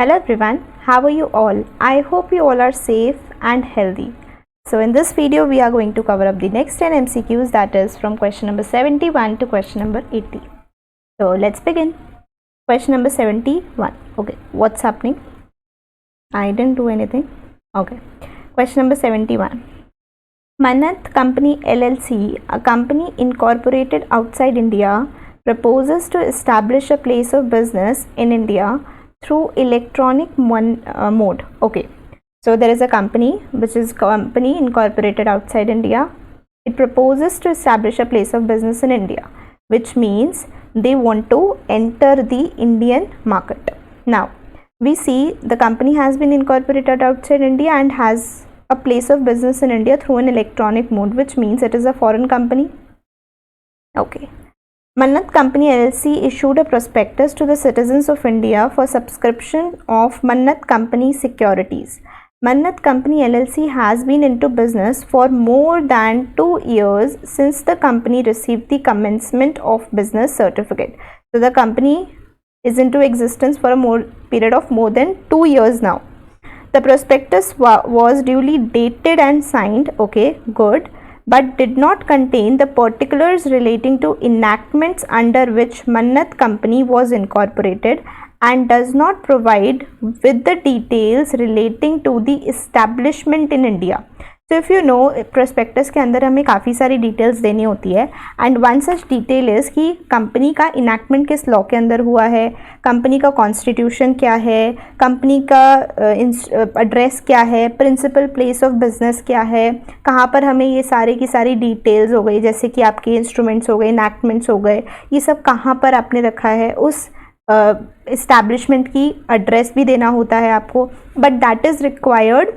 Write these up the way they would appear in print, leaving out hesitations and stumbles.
Hello everyone, how are you all? I hope you all are safe and healthy. So in this video we are going to cover up the next 10 MCQs, that is from question number 71 to question number 80. So let's begin. Question number 71. Okay, what's happening? I didn't do anything. Okay. Question number 71. Mannat Company LLC, a company incorporated outside India, proposes to establish a place of business in India through electronic mode. Okay, so there is a company which is company incorporated outside India. It proposes to establish a place of business in India, which means they want to enter the Indian market. Now we see the company has been incorporated outside India and has a place of business in India through an electronic mode, which means it is a foreign company. Okay. Mannat Company LLC issued a prospectus to the citizens of India for subscription of Mannat Company securities. Mannat Company LLC has been into business for more than 2 years since the company received the commencement of business certificate. So the company is into existence for a period of more than 2 years now. The prospectus was duly dated and signed, okay, good, but did not contain the particulars relating to enactments under which Mannat Company was incorporated and does not provide with the details relating to the establishment in India. So if you know, prospectus के अंदर हमें काफ़ी सारी details देनी होती है and one such detail is कि company का इनैक्टमेंट किस लॉ के अंदर हुआ है, कंपनी का कॉन्स्टिट्यूशन क्या है, कंपनी का एड्रेस क्या है, प्रिंसिपल प्लेस ऑफ बिजनेस क्या है, कहाँ पर हमें ये सारे की सारी डिटेल्स हो गई, जैसे कि आपके इंस्ट्रूमेंट्स हो गए, इनैक्टमेंट्स हो गए, ये सब कहाँ पर आपने रखा है, उस इस्टेब्लिशमेंट की एड्रेस भी देना होता है आपको, but that is required.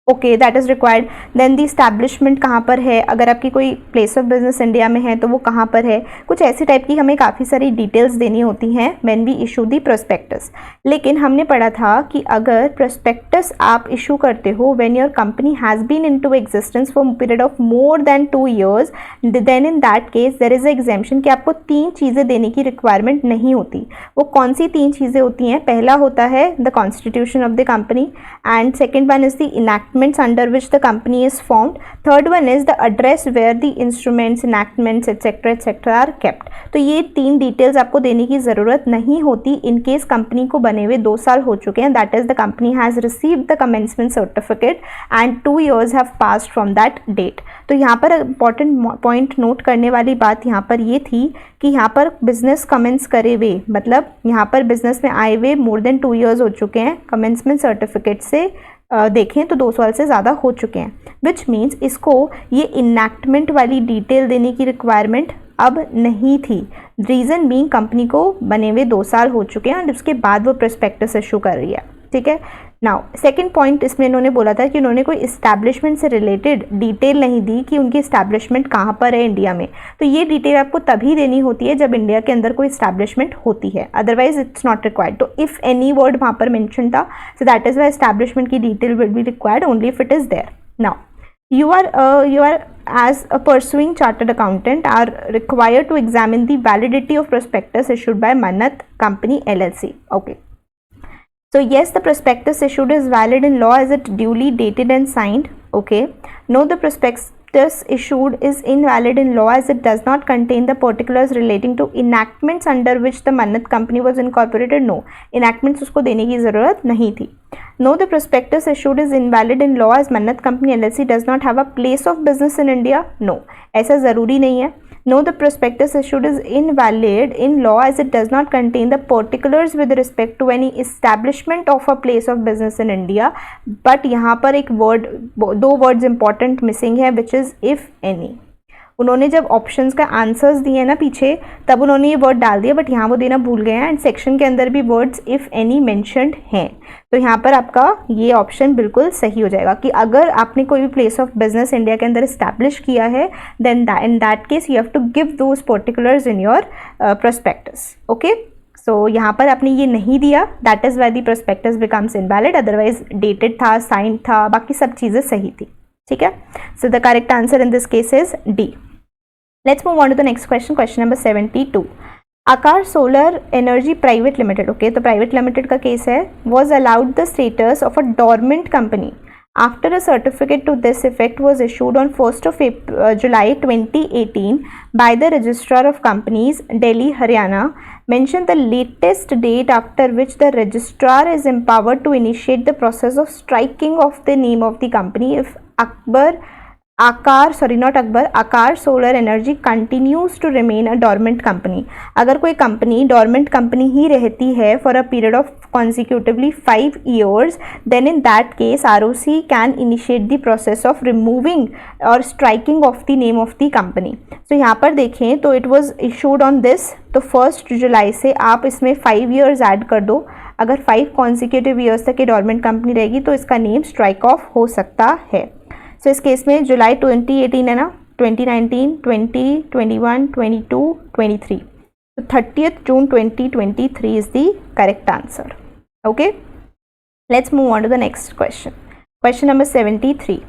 Okay, that is required. Then the establishment कहाँ पर है, अगर आपकी कोई प्लेस ऑफ बिजनेस इंडिया में है तो वो कहाँ पर है, कुछ ऐसी टाइप की हमें काफ़ी सारी डिटेल्स देनी होती हैं when we issue the prospectus. लेकिन हमने पढ़ा था कि अगर प्रोस्पेक्टस आप इशू करते हो when your company has been into existence for period of more than 2 years, then in that case there is exemption कि आपको 3 चीज़ें देने की रिक्वायरमेंट नहीं होती. वो कौन सी 3 चीज़ें होती हैं? पहला होता है the constitution of the company, and second one is the enactments under which the company is formed. Third one is the address where the instruments, enactments, etc. are kept. तो ये 3 डिटेल्स आपको देने की ज़रूरत नहीं होती इन केस कंपनी को बने हुए 2 साल हो चुके हैं. That is the company has received the commencement certificate and 2 years have passed from that date. तो यहाँ पर इंपॉर्टेंट पॉइंट नोट करने वाली बात यहाँ पर ये थी कि यहाँ पर बिजनेस कमेंस करे हुए, मतलब यहाँ पर बिजनेस में आए हुए मोर देन 2 years हो चुके हैं, कमेंसमेंट सर्टिफिकेट से देखें तो 2 साल से ज़्यादा हो चुके हैं, विच मीन्स इसको ये इनैक्टमेंट वाली डिटेल देने की रिक्वायरमेंट अब नहीं थी. रीज़न बीइंग कंपनी को बने हुए 2 साल हो चुके हैं और उसके बाद वो प्रोस्पेक्टस इशू कर रही है. ठीक है. नाउ सेकंड पॉइंट इसमें इन्होंने बोला था कि उन्होंने कोई इस्टेब्लिशमेंट से रिलेटेड डिटेल नहीं दी कि उनकी इस्टेब्लिशमेंट कहाँ पर है इंडिया में. तो ये डिटेल आपको तभी देनी होती है जब इंडिया के अंदर कोई इस्टेब्लिशमेंट होती है, अदरवाइज इट्स नॉट रिक्वायर्ड. तो इफ़ एनी वर्ड वहाँ पर मेंशन था, so that is why establishment की detail will be required only if it is there. Now you are as a pursuing chartered accountant are required to examine the validity of prospectus issued by Mannat Company LLC. Okay, so yes, the prospectus issued is valid in law as it duly dated and signed. Okay, no, the prospectus issued is invalid in law as it does not contain the particulars relating to enactments under which the Mannat Company was incorporated. No, enactments उसको देने की ज़रूरत नहीं थी. No, the prospectus issued is invalid in law as Mannat Company LLC does not have a place of business in India. No, ऐसा ज़रूरी नहीं है. No, the prospectus issued is invalid in law as it does not contain the particulars with respect to any establishment of a place of business in India. But यहाँ पर एक word, 2 words important missing है, which is if any. उन्होंने जब options का answers दिए ना पीछे, तब उन्होंने ये वर्ड डाल दिया, बट यहाँ वो देना भूल गए हैं. एंड सेक्शन के अंदर भी वर्ड्स इफ़ एनी मेंशन्ड हैं. तो यहाँ पर आपका ये ऑप्शन बिल्कुल सही हो जाएगा कि अगर आपने कोई भी प्लेस ऑफ बिजनेस इंडिया के अंदर इस्टेब्लिश किया है, then in that case you have to give those particulars in your prospectus. Okay, so यहाँ पर आपने ये नहीं दिया, that is why the prospectus becomes invalid. Otherwise dated था, साइंड था, बाकी सब चीज़ें सही थी. ठीक है. So the correct answer in this case is D. Let's move on to the next question, question number 72. Akar solar energy private limited, okay, तो प्राइवेट लिमिटेड का केस है, was allowed the status of a dormant company after a certificate to this effect was issued on 1st of July 2018 by the Registrar of Companies, Delhi, Haryana. Mention the latest date after which the registrar is empowered to initiate the process of striking of the name of the company if Akar solar energy continues to remain a dormant company. अगर कोई company dormant company ही रहती है for a period of consecutively 5 years, then in that case ROC can initiate the process of removing or striking of the name of the company. So यहाँ पर देखें तो it was issued on this, तो 1 जुलाई से आप इसमें 5 years add कर दो। अगर 5 consecutive years तक ये डोरमेंट कंपनी रहेगी तो इसका नेम स्ट्राइक ऑफ हो सकता है। सो इस केस में जुलाई 2018 है ना, 2019, 20, 21, 22, 23, तो 30th June 2023 is the correct answer. Okay, let's move on to the next question. Question number 73.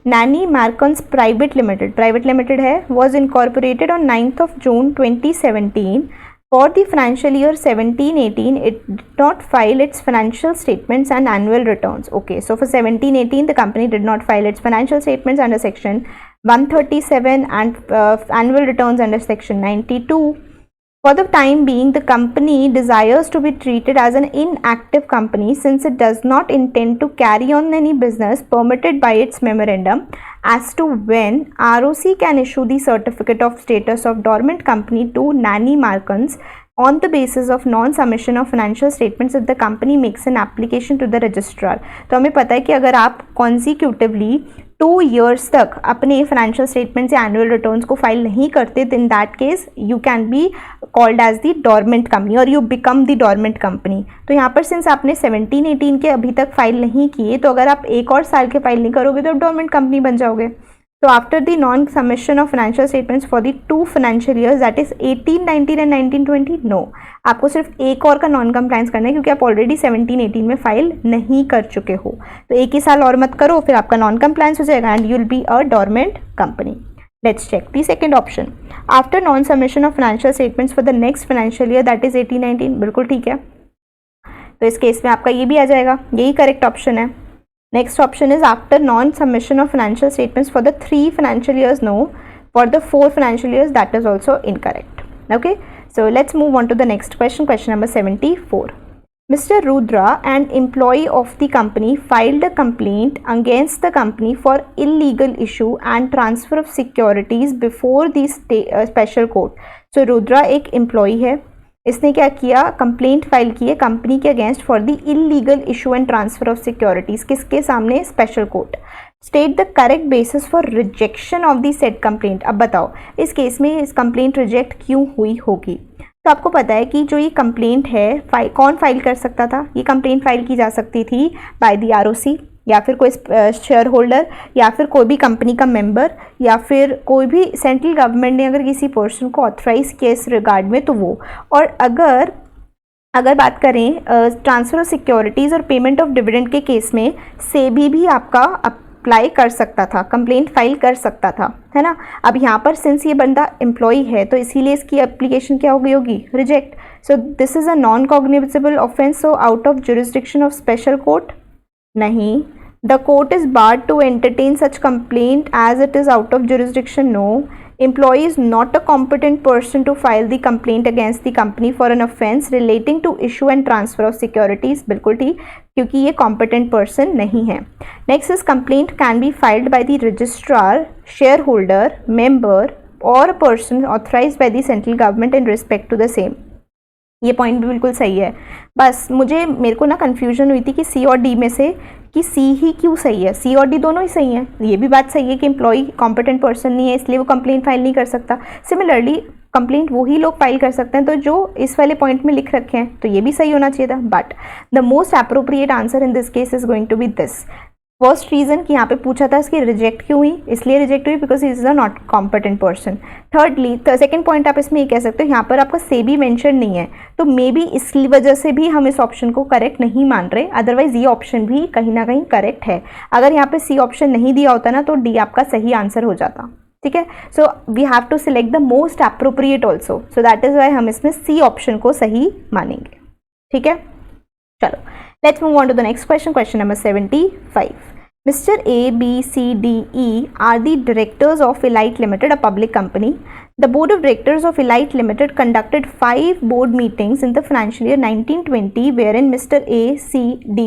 Nani Marcons Private Limited है, was incorporated on 9th of June 2017. For the financial year 17-18, it did not file its financial statements and annual returns. Okay, so for 17-18, the company did not file its financial statements under section 137 and annual returns under section 92. For the time being, the company desires to be treated as an inactive company since it does not intend to carry on any business permitted by its memorandum as to when ROC can issue the certificate of status of dormant company to Nani Marcons on the basis of non-submission of financial statements if the company makes an application to the registrar. तो हमें पता है कि अगर आप consecutively 2 years तक अपने financial statements या annual returns को फाइल नहीं करते, then that case you can be called as the dormant company or you become the dormant company. तो यहाँ पर since आपने 17-18 के अभी तक फाइल नहीं किए, तो अगर आप एक और साल के फाइल नहीं करोगे तो dormant company बन जाओगे। So after the non-submission of financial statements for the 2 financial years, that is 18-19 and 19-20, no, आपको सिर्फ एक और का नॉन कंप्लायंस करना है क्योंकि आप ऑलरेडी 17-18 में फाइल नहीं कर चुके हो, तो एक ही साल और मत करो, फिर आपका नॉन कंप्लायंस हो जाएगा and you will be a dormant company. Let's check the second option, after non submission of financial statements for the next financial year, that is 18-19, बिल्कुल ठीक है। तो इस केस में आपका ये भी आ जाएगा, यही करेक्ट ऑप्शन है। Next option is after non-submission of financial statements for the 3 financial years, no. For the 4 financial years, that is also incorrect. Okay, so let's move on to the next question, question number 74. Mr. Rudra, an employee of the company, filed a complaint against the company for illegal issue and transfer of securities before the special court. So Rudra एक employee है, इसने क्या किया, complaint file की है company के against for the illegal issue and transfer of securities, किसके सामने, special court. State the correct basis for rejection of the said complaint. अब बताओ इस केस में इस कंप्लेंट रिजेक्ट क्यों हुई होगी। तो आपको पता है कि जो ये कंप्लेंट है कौन फाइल कर सकता था, ये कंप्लेंट फाइल की जा सकती थी बाय द ROC या फिर कोई शेयर होल्डर या फिर कोई भी कंपनी का मेंबर या फिर कोई भी सेंट्रल गवर्नमेंट ने अगर किसी पर्सन को ऑथराइज किया इस रिगार्ड में तो वो। और अगर बात करें ट्रांसफ़र ऑफ सिक्योरिटीज़ और पेमेंट ऑफ डिविडेंड के केस में सेबी भी आपका अप्लाई कर सकता था, कंप्लेंट फाइल कर सकता था, है ना। अब यहाँ पर सिंस ये बंदा एम्प्लॉय है तो इसीलिए इसकी एप्लीकेशन क्या हो गई होगी, reject. So this is a non cognizable offence, so out of jurisdiction of special court नहीं। The court is barred to entertain such complaint as it is out of jurisdiction, no. Employee is not a competent person to file the complaint against the company for an offence relating to issue and transfer of securities, बिल्कुल ठीक, क्योंकि ये competent person नहीं है। Next is complaint can be filed by the registrar, shareholder, member or a person authorized by the central government in respect to the same. ये point भी बिल्कुल सही है, बस मेरे को ना कन्फ्यूजन हुई थी कि सी और डी में से कि सी ही क्यों सही है, सी और डी दोनों ही सही हैं। ये भी बात सही है कि एम्प्लॉय कॉम्पिटेंट पर्सन नहीं है इसलिए वो कंप्लेंट फाइल नहीं कर सकता। सिमिलरली कंप्लेंट वही लोग फाइल कर सकते हैं तो जो इस वाले पॉइंट में लिख रखे हैं, तो ये भी सही होना चाहिए था। But the most appropriate answer in this case is going to be this. First reason कि यहाँ पे पूछा था इसकी रिजेक्ट क्यों हुई, इसलिए रिजेक्ट हुई because is a not competent person. Thirdly second point आप इसमें ये कह सकते हो यहाँ पर आपका सेबी मेंशन नहीं है, तो मे बी इस वजह से भी हम इस ऑप्शन को करेक्ट नहीं मान रहे, अदरवाइज ये ऑप्शन भी कहीं ना कहीं करेक्ट है। अगर यहाँ पे सी ऑप्शन नहीं दिया होता ना तो डी आपका सही आंसर हो जाता। ठीक है। So we have to select the most appropriate also, so that is why हम इसमें सी ऑप्शन को सही मानेंगे। ठीक है, चलो let's move on to the next question, question number 75। Mr. A, B, C, D, E are the directors of Elite Limited, a public company. The board of directors of Elite Limited conducted 5 board meetings in the financial year 1920, wherein Mr. A, C, D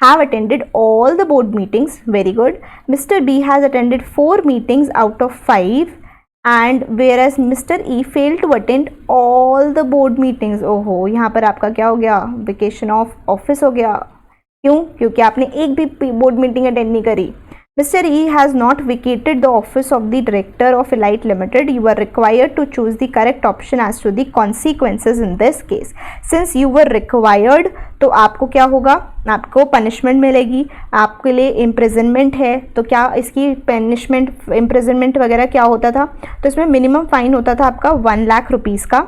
have attended all the board meetings. Very good. Mr. B has attended 4 meetings out of 5, and whereas Mr. E failed to attend all the board meetings. ओहो, यहाँ पर आपका क्या हो गया, vacation of office हो गया। क्यों? क्योंकि आपने एक भी बोर्ड मीटिंग अटेंड नहीं करी। Mr. E has not vacated the office of the director of Elite Limited. You are required to choose the correct option as to the consequences in this case. Since you were required, तो आपको क्या होगा, आपको punishment मिलेगी, आपके लिए imprisonment है। तो क्या इसकी पनिशमेंट इम्प्रिजनमेंट वगैरह क्या होता था, तो इसमें मिनिमम फाइन होता था आपका 1 लाख रुपीज़ का।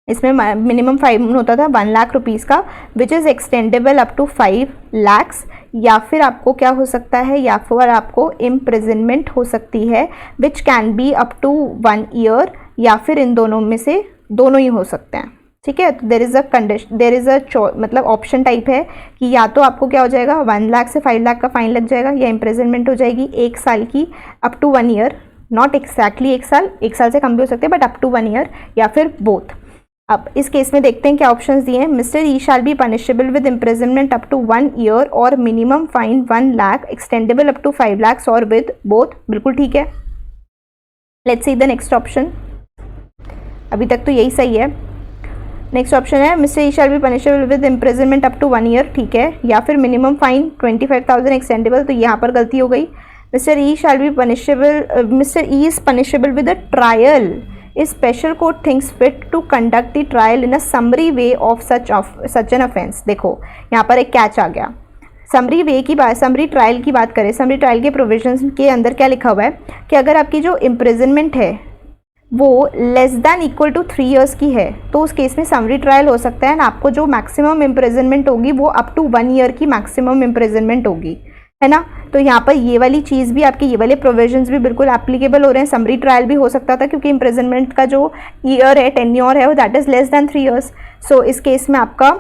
इसमें मिनिमम फाइन होता था 1 लाख रुपीज़ का, which is extendable up to 5 lakhs. या फिर आपको क्या हो सकता है, या फिर आपको इम्प्रिजनमेंट हो सकती है, which can be up to 1 year, या फिर इन दोनों में से दोनों ही हो सकते हैं। ठीक है, तो there is a condition, there is a मतलब ऑप्शन टाइप है कि या तो आपको क्या हो जाएगा 1 लाख से 5 लाख का फाइन लग जाएगा, या इम्प्रिजनमेंट हो जाएगी 1 साल की up to 1 year, not exactly 1 साल से कम भी हो सकते हैं, बट अप टू 1 ईयर, या फिर बोथ। अब इस केस में देखते हैं क्या ऑप्शंस दिए हैं। Mister E shall be punishable with imprisonment up to 1 year और minimum fine 1 lakh, extendable up to 5 lakhs और विद बोथ। बिल्कुल ठीक है। Let's see the next option. अभी तक तो यही सही है। नेक्स्ट ऑप्शन है Mister E shall be punishable with imprisonment up to 1 year, ठीक है, या फिर मिनिमम फाइन 25,000 एक्सटेंडेबल, तो यहाँ पर गलती हो गई। Mister E shall be punishable, mister E is punishable with a trial if special court thinks fit to conduct the trial in a summary way of such an offense। देखो यहाँ पर एक कैच आ गया। समरी वे की बात, summary trial की बात करें, समरी ट्रायल के प्रोविजंस के अंदर क्या लिखा हुआ है कि अगर आपकी जो इम्प्रिजनमेंट है वो less than equal to 3 years की है, तो उस केस में समरी ट्रायल हो सकता है, एंड आपको जो मैक्सिमम इम्प्रिजनमेंट होगी वो अप टू 1 ईयर की मैक्सिमम इम्प्रिजनमेंट होगी, है ना। तो यहाँ पर ये वाली चीज़ भी, आपके ये वाले प्रोविजंस भी बिल्कुल एप्लीकेबल हो रहे हैं। समरी ट्रायल भी हो सकता था क्योंकि इम्प्रिजनमेंट का जो ईयर है, टेन्योर है, वो that is less than 3 years. So इस केस में आपका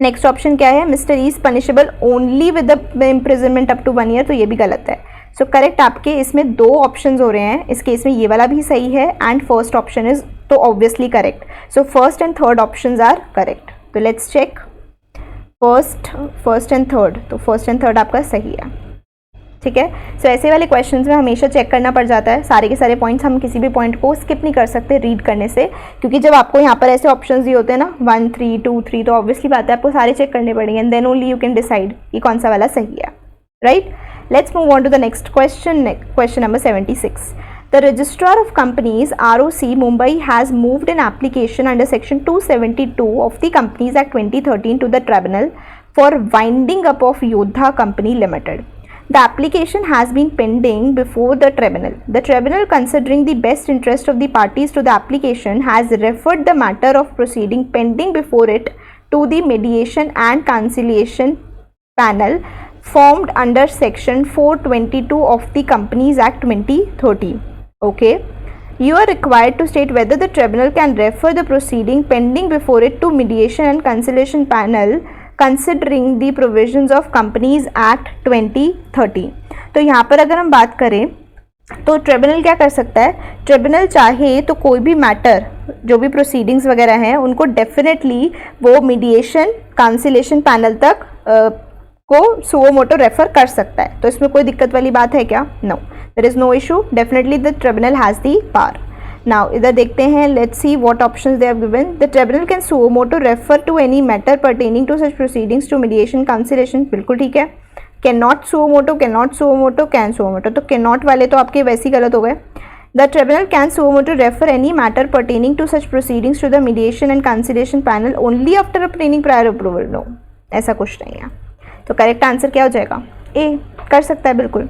नेक्स्ट ऑप्शन क्या है, Mister E is punishable only with the imprisonment up to 1 year, तो ये भी गलत है। सो करेक्ट आपके इसमें 2 ऑप्शन हो रहे हैं। इस केस में ये वाला भी सही है एंड फर्स्ट ऑप्शन इज तो obviously correct. So first and third options are correct. तो let's check first and third, तो फर्स्ट एंड थर्ड आपका सही है। ठीक है। सो ऐसे वाले क्वेश्चंस में हमेशा चेक करना पड़ जाता है सारे के सारे पॉइंट्स, हम किसी भी पॉइंट को स्किप नहीं कर सकते रीड करने से, क्योंकि जब आपको यहाँ पर ऐसे ऑप्शंस दिए होते हैं ना 1 3 2 3, तो ऑब्वियसली बात है आपको सारे चेक करने पड़ेंगे, and then only you can decide कि कौन सा वाला सही है, right. Let's move on to the next question, question number 76। The Registrar of Companies ROC Mumbai has moved an application under section 272 of the Companies Act 2013 to the tribunal for winding up of Yodha Company Limited. The application has been pending before the tribunal. The tribunal, considering the best interest of the parties to the application, has referred the matter of proceeding pending before it to the mediation and conciliation panel formed under section 422 of the Companies Act 2013. Okay. You are required to state whether the tribunal can refer the proceeding pending before it to mediation and conciliation panel considering the provisions of companies act 2013। तो यहाँ पर अगर हम बात करें तो tribunal क्या कर सकता है, ट्रिब्यूनल चाहे तो कोई भी मैटर, जो भी प्रोसीडिंग्स वगैरह हैं, उनको डेफिनेटली वो मीडिएशन काउंसिलेशन पैनल तक को सुओ मोटो रेफर कर सकता है। तो इसमें कोई दिक्कत वाली बात है क्या? No, there is no issue, definitely the tribunal has the power. Now इधर देखते हैं, let's see what options they have given. The tribunal can suo moto refer to any matter pertaining to such proceedings to mediation conciliation, बिल्कुल ठीक है। Can not suo moto, can not suo moto, can suo moto, तो can not वाले तो आपके वैसे ही गलत हो गए। The tribunal can suo moto refer any matter pertaining to such proceedings to the mediation and conciliation panel only after obtaining prior approval, no, ऐसा कुछ नहीं है। तो करेक्ट आंसर क्या हो जाएगा? ए, कर सकता है बिल्कुल।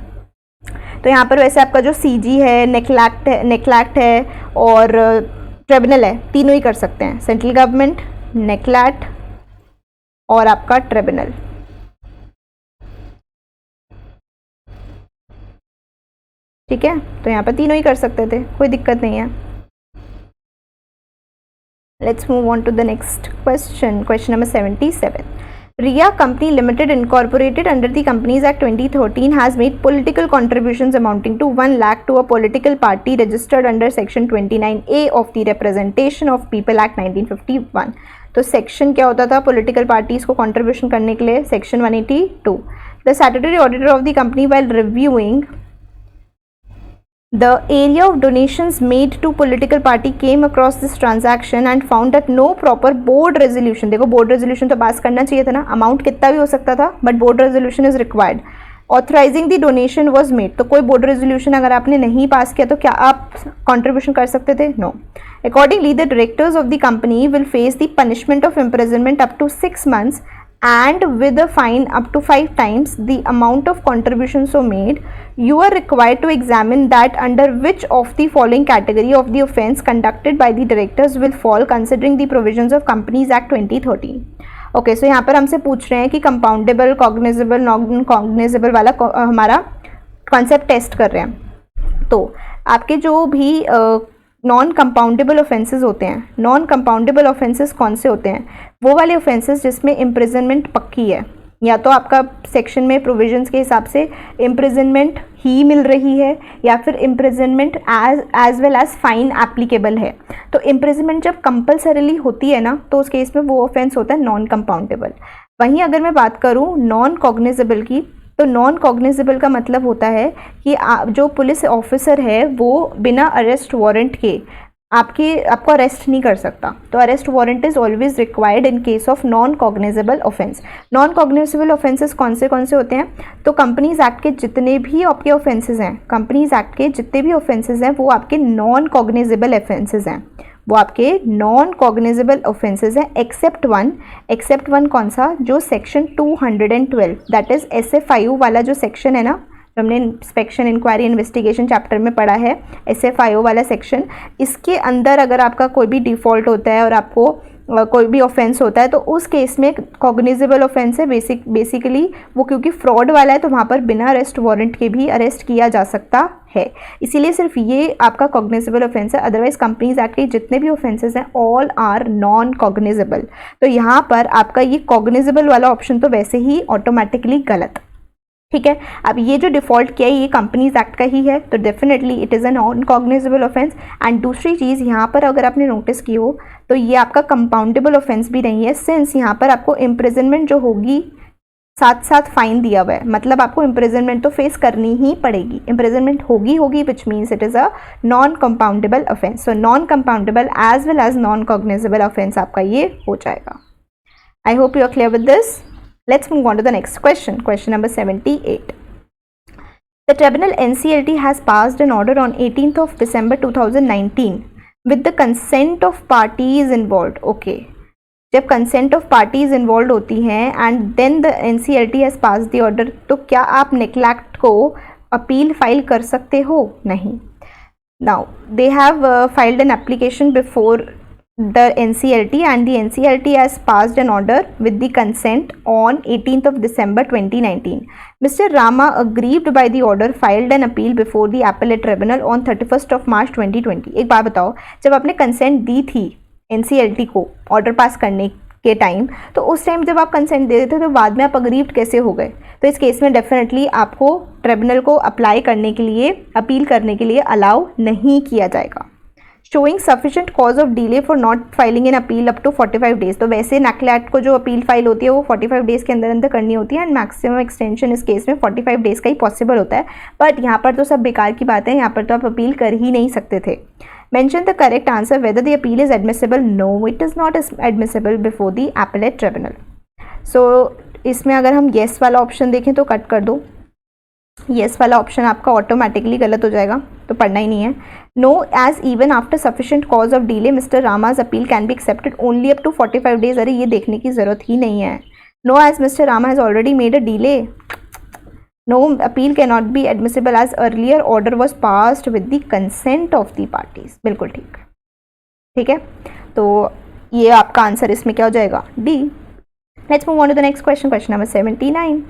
तो यहाँ पर वैसे आपका जो सीजी है, नेक्लैक्ट है और ट्रिब्यूनल है, तीनों ही कर सकते हैं, सेंट्रल गवर्नमेंट, नेक्लैक्ट और आपका ट्रिब्यूनल। ठीक है, तो यहाँ पर तीनों ही कर सकते थे, कोई दिक्कत नहीं है। Let's move on to the next question. Question number 77. RIA Company Limited incorporated under the Companies Act 2013 has made political contributions amounting to 1 lakh to a political party registered under Section 29A of the Representation of People Act 1951. तो section क्या होता था political parties को contribution करने के लिए? Section 182. The statutory auditor of the company while reviewing the area of donations made to political party came across this transaction and found that no proper board resolution, देखो board resolution तो पास करना चाहिए था ना, amount कितना भी हो सकता था but board resolution is required, authorizing the donation was made. तो कोई board resolution अगर आपने नहीं पास किया तो क्या आप contribution कर सकते थे? No. Accordingly, the directors of the company will face the punishment of imprisonment up to 6 months and with a fine up to 5 times the amount of contributions so made. You are required to examine that under which of the following category of the offence conducted by the directors will fall considering the provisions of Companies Act 2013. Okay, so यहाँ पर हमसे पूछ रहे हैं कि compoundable, cognizable, non cognizable वाला हमारा concept test कर रहे हैं। तो आपके जो भी नॉन कंपाउंडेबल ऑफेंसेस होते हैं, नॉन कंपाउंडेबल ऑफेंसेस कौन से होते हैं? वो वाले ऑफेंसेस जिसमें इम्प्रिजनमेंट पक्की है, या तो आपका सेक्शन में प्रोविजंस के हिसाब से इम्प्रिजनमेंट ही मिल रही है या फिर imprisonment as well as fine applicable है। तो इम्प्रिजनमेंट जब कंपल्सरीली होती है ना, तो उस केस में वो ऑफेंस होता है नॉन कंपाउंडेबल। वहीं अगर मैं बात करूँ नॉन कॉग्निजेबल की, तो नॉन कॉग्निजेबल का मतलब होता है कि जो पुलिस ऑफिसर है वो बिना अरेस्ट वारंट के आपको अरेस्ट नहीं कर सकता। तो arrest warrant is always required in case of non cognizable offence. Non cognizable offences कौन से होते हैं? तो कंपनीज एक्ट के जितने भी आपके ऑफेंसेस हैं, कंपनीज एक्ट के जितने भी ऑफेंसेस हैं वो आपके नॉन कॉग्निजेबल ऑफेंसेस हैं, वो आपके नॉन कॉग्निजेबल ऑफेंसेस हैं एक्सेप्ट वन कौन सा? जो सेक्शन 212 दैट इज SFIO वाला जो सेक्शन है ना, जो हमने इंस्पेक्शन इंक्वायरी इन्वेस्टिगेशन चैप्टर में पढ़ा है, SFIO वाला सेक्शन, इसके अंदर अगर आपका कोई भी डिफ़ॉल्ट होता है और आपको कोई भी ऑफेंस होता है तो उस केस में कॉग्निजेबल ऑफेंस है बेसिकली वो, क्योंकि फ्रॉड वाला है तो वहाँ पर बिना अरेस्ट वारंट के भी अरेस्ट किया जा सकता है। इसीलिए सिर्फ ये आपका कॉग्निजेबल ऑफेंस है, अदरवाइज कंपनीज एक्ट के जितने भी ऑफेंसेस हैं ऑल आर नॉन कॉग्निजेबल। तो यहाँ पर आपका ये कॉग्निजेबल वाला ऑप्शन तो वैसे ही ऑटोमेटिकली गलत। ठीक है, अब ये जो डिफ़ॉल्ट किया है ये कंपनीज एक्ट का ही है, तो definitely it is a non cognizable offence. And दूसरी चीज़ यहाँ पर अगर आपने नोटिस की हो तो ये आपका कंपाउंडेबल ऑफेंस भी नहीं है, सिंस यहाँ पर आपको इम्प्रिजनमेंट जो होगी साथ साथ फाइन दिया हुआ है, मतलब आपको इम्प्रिजनमेंट तो फेस करनी ही पड़ेगी, इम्प्रिजनमेंट होगी which means it is a non compoundable offence. So non compoundable as well as non cognizable offence आपका ये हो जाएगा। I hope you are clear with this. Let's move on to the next question. Question number 78. The Tribunal NCLT has passed an order on 18th of December 2019 with the consent of parties involved. Okay. जब consent of parties involved होती हैं and then the NCLT has passed the order, तो क्या आप neglect को appeal file कर सकते हो? नहीं. Now they have filed an application before the NCLT and the NCLT has passed an order with the consent on 18th of December 2019. Mr. Rama, aggrieved by the order, filed an appeal before the appellate tribunal on 31st of March 2020. एक बात बताओ, जब आपने consent दी थी NCLT को order pass करने के time, तो उस टाइम जब आप कंसेंट दे देते तो बाद में आप अग्रीव्ड कैसे हो गए? तो इस केस में डेफिनेटली आपको ट्रिब्यूनल को अप्लाई करने के लिए, अपील करने के लिए अलाउ नहीं किया जाएगा। Showing sufficient cause of delay for not filing in appeal up to 45 days. तो वैसे NACLAT को जो अपील फाइल होती है वो 45 डेज के अंदर करनी होती है एंड मैक्सिमम एक्सटेंशन इस केस में 45 डेज का ही पॉसिबल होता है। बट यहाँ पर तो सब बेकार की बात है, यहाँ पर तो आप अपील कर ही नहीं सकते थे। Mention the correct answer whether the appeal is admissible. No, it is not admissible before the appellate tribunal. So इसमें अगर हम येस वाला ऑप्शन देखें तो कट कर दो, येस वाला ऑप्शन आपका ऑटोमेटिकली गलत हो जाएगा, तो पढ़ना ही नहीं है। No, as even after sufficient cause of delay mister Rama's appeal can be accepted only up to 45 days. अरे ये देखने की जरूरत ही नहीं है। No, as mister Rama has already made a delay, no appeal can not be admissible as earlier order was passed with the consent of the parties. बिल्कुल ठीक, ठीक है, तो ये आपका आंसर इसमें क्या हो जाएगा? D. Let's move on to the next question, question number 79.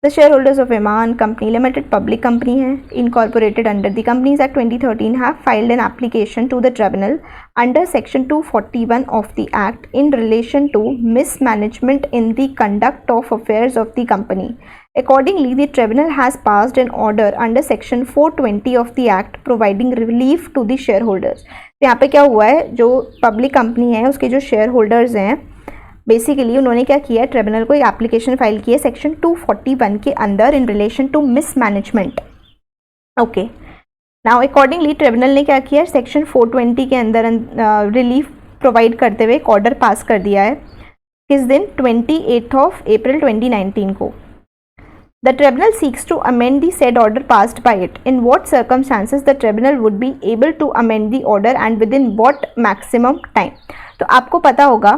The shareholders of Eman Company Limited public company है, incorporated under the Companies Act 2013 have filed an application to the tribunal under section 241 of the act in relation to mismanagement in the conduct of affairs of the company. Accordingly, the tribunal has passed an order under section 420 of the act providing relief to the shareholders. तो यहाँ पे क्या हुआ है, जो public company है उसके जो शेयर होल्डर्स हैं बेसिकली उन्होंने क्या किया है, ट्रिब्यूनल को एक एप्लीकेशन फाइल की है सेक्शन 241 के अंदर in relation to mismanagement. Okay, now accordingly tribunal ने क्या किया है, सेक्शन 420 के अंदर रिलीफ प्रोवाइड करते हुए एक ऑर्डर पास कर दिया है. किस दिन, 28 अप्रैल 2019 को. The tribunal seeks to amend the said order passed by it. In what circumstances the tribunal would be able to amend the order and within what maximum time? तो आपको पता होगा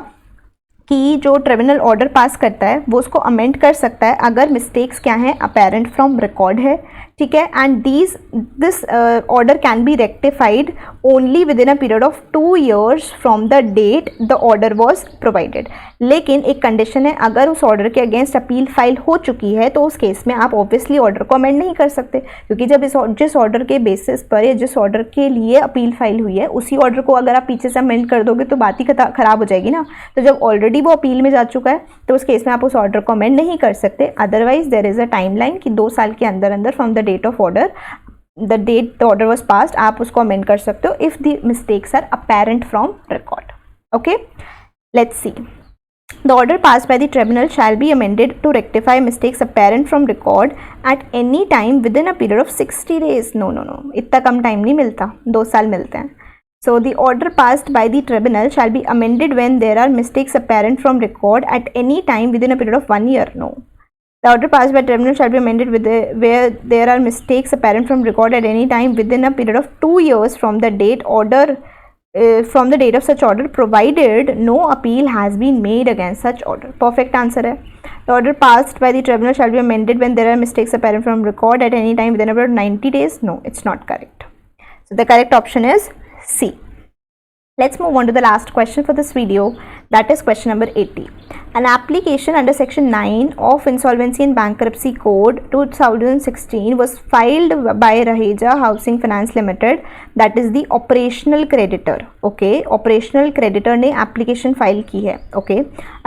कि जो ट्रिब्यूनल ऑर्डर पास करता है वो उसको अमेंड कर सकता है अगर मिस्टेक्स क्या हैं, अपेरेंट फ्रॉम रिकॉर्ड है, ठीक है. And this order can be rectified only within a period of 2 years from the date the order was provided. लेकिन एक कंडीशन है, अगर उस ऑर्डर के अगेंस्ट अपील फाइल हो चुकी है तो उस केस में आप ऑब्वियसली ऑर्डर को अमेंड नहीं कर सकते, क्योंकि जब जिस ऑर्डर के बेसिस पर या जिस ऑर्डर के लिए अपील फाइल हुई है उसी ऑर्डर को अगर आप पीछे से अमेंड कर दोगे तो बात ही खराब हो जाएगी ना. तो जब ऑलरेडी वो अपील में जा चुका है तो उस केस में आप उस ऑर्डर को अमेंड नहीं कर सकते. Otherwise there is a timeline कि 2 साल के अंदर अंदर from the date of order, the date the order was passed, आप उसको अमेंड कर सकते हो if the mistakes are apparent from record. Okay, let's see. The order passed by the tribunal shall be amended to rectify mistakes apparent from record at any time within a period of 60 days. No, इतना कम time नहीं मिलता, 2 साल मिलते हैं. So the order passed by the tribunal shall be amended when there are mistakes apparent from record at any time within a period of 1 year. No. The order passed by tribunal shall be amended where there are mistakes apparent from record at any time within a period of 2 years from the date of such order, provided no appeal has been made against such order. Perfect answer है. The order passed by the tribunal shall be amended when there are mistakes apparent from record at any time within about 90 days. No, it's not correct. So the correct option is C. Let's move on to the last question for this video, that is question number 80. An application under section 9 of Insolvency and Bankruptcy Code 2016 was filed by Raheja Housing Finance Limited, that is the operational creditor. Okay, operational creditor ने application file की है. Okay,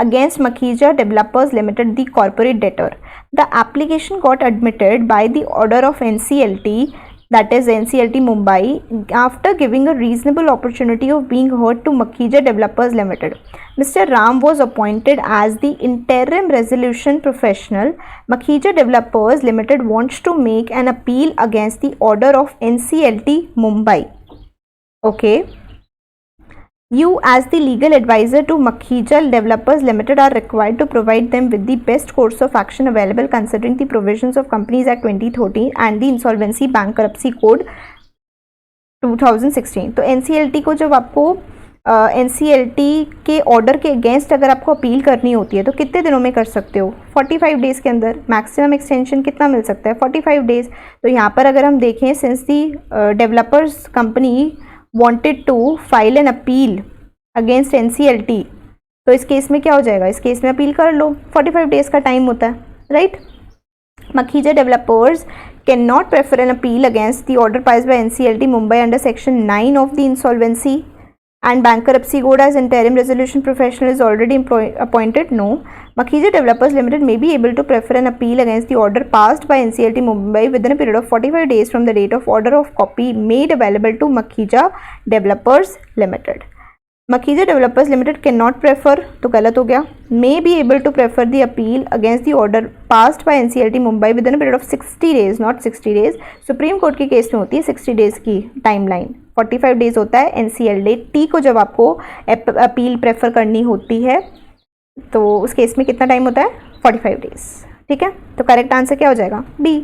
against Makhija Developers Limited, the corporate debtor. The application got admitted by the order of NCLT, that is NCLT Mumbai, after giving a reasonable opportunity of being heard to Makhija Developers Limited. Mr. Ram was appointed as the interim resolution professional. Makhija Developers Limited wants to make an appeal against the order of NCLT Mumbai. Okay. You as the legal advisor to Makhija Developers Limited are required to provide them with the best course of action available considering the provisions of Companies Act 2013 and the Insolvency Bankruptcy Code 2016. तो NCLT को जब आपको NCLT के order के against अगर आपको appeal करनी होती है तो कितने दिनों में कर सकते हो, 45 डेज़ के अंदर. मैक्सिमम एक्सटेंशन कितना मिल सकता है, 45 डेज़. तो यहाँ पर अगर हम देखें, since the developers company wanted to file an appeal against NCLT, तो इस केस में क्या हो जाएगा, इस केस में अपील कर लो, 45 डेज का टाइम होता है, right. Makhija Developers cannot prefer an appeal against the order passed by NCLT Mumbai under section 9 of the Insolvency and Bankruptcy Code as interim resolution professional is already appointed. No. Makhija Developers Limited may be able to prefer an appeal against the order passed by NCLT Mumbai within a period of 45 days from the date of order of copy made available to Makhija Developers Limited. Makhija Developers Limited cannot prefer, तो गलत हो गया. May be able to prefer the appeal against the order passed by NCLT Mumbai within a period of 60 days, not 60 days. Supreme court के case में होती है 60 days की timeline, 45 days होता है NCLT को जब आपको अपील प्रेफर करनी होती है, तो उस केस में कितना टाइम होता है, 45 डेज़. ठीक है, तो करेक्ट आंसर क्या हो जाएगा, B.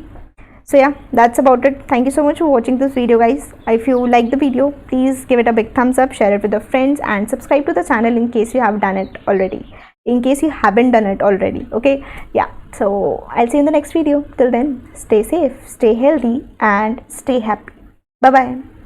So yeah, that's about it. Thank you so much for watching this video, guys. If you like the video, please give it a big thumbs up, share it with your friends and subscribe to the channel in case you have done it already, in case you haven't done it already. Okay, yeah, so I'll see you in the next video. Till then, stay safe, stay healthy and stay happy. Bye bye.